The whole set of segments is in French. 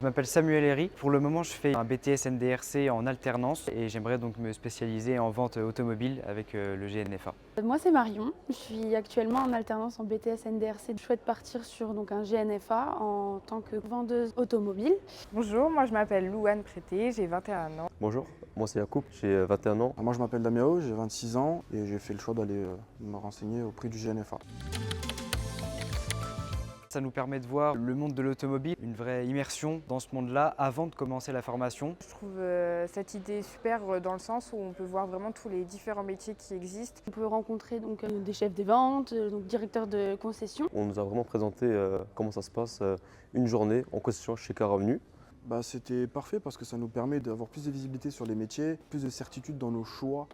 Je m'appelle Samuel Herry. Pour le moment, je fais un BTS NDRC en alternance et j'aimerais donc me spécialiser en vente automobile avec le GNFA. Moi c'est Marion, je suis actuellement en alternance en BTS NDRC. Je souhaite partir sur un GNFA en tant que vendeuse automobile. Bonjour, moi je m'appelle Louane Prété, j'ai 21 ans. Bonjour, moi c'est Yacoub, j'ai 21 ans. Moi je m'appelle Damiao, j'ai 26 ans et j'ai fait le choix d'aller me renseigner auprès du GNFA. Ça nous permet de voir le monde de l'automobile, une vraie immersion dans ce monde-là avant de commencer la formation. Je trouve cette idée super dans le sens où on peut voir vraiment tous les différents métiers qui existent. On peut rencontrer des chefs des ventes, directeurs de concession. On nous a vraiment présenté comment ça se passe une journée en concession chez Car Avenue. C'était parfait parce que ça nous permet d'avoir plus de visibilité sur les métiers, plus de certitude dans nos choix.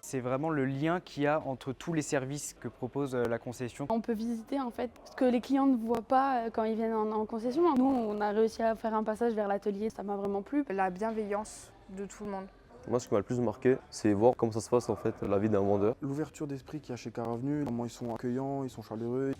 C'est vraiment le lien qu'il y a entre tous les services que propose la concession. On peut visiter en fait ce que les clients ne voient pas quand ils viennent en concession. Nous, on a réussi à faire un passage vers l'atelier, ça m'a vraiment plu. La bienveillance de tout le monde. Moi ce qui m'a le plus marqué, c'est voir comment ça se passe en fait la vie d'un vendeur. L'ouverture d'esprit qu'il y a chez Car Avenue, comment ils sont accueillants, ils sont chaleureux.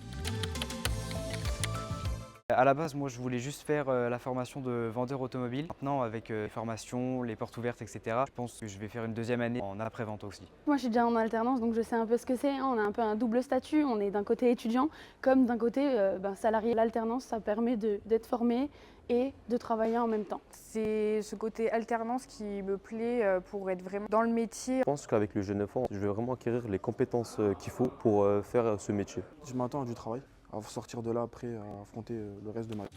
À la base, moi, je voulais juste faire la formation de vendeur automobile. Maintenant, avec les formations, les portes ouvertes, etc., je pense que je vais faire une deuxième année en après-vente aussi. Moi, je suis déjà en alternance, donc je sais un peu ce que c'est. On a un peu un double statut. On est d'un côté étudiant, comme d'un côté salarié. L'alternance, ça permet d'être formé et de travailler en même temps. C'est ce côté alternance qui me plaît pour être vraiment dans le métier. Je pense qu'avec le GNFA, je vais vraiment acquérir les compétences qu'il faut pour faire ce métier. Je m'attends à du travail, à sortir de là après, à affronter le reste de ma vie.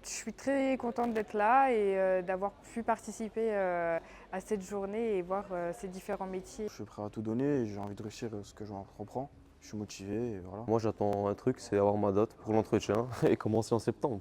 Je suis très contente d'être là et d'avoir pu participer à cette journée et voir ces différents métiers. Je suis prêt à tout donner et j'ai envie de réussir ce que j'entreprends. Je suis motivé et voilà. Moi j'attends un truc, c'est avoir ma date pour l'entretien et commencer en septembre.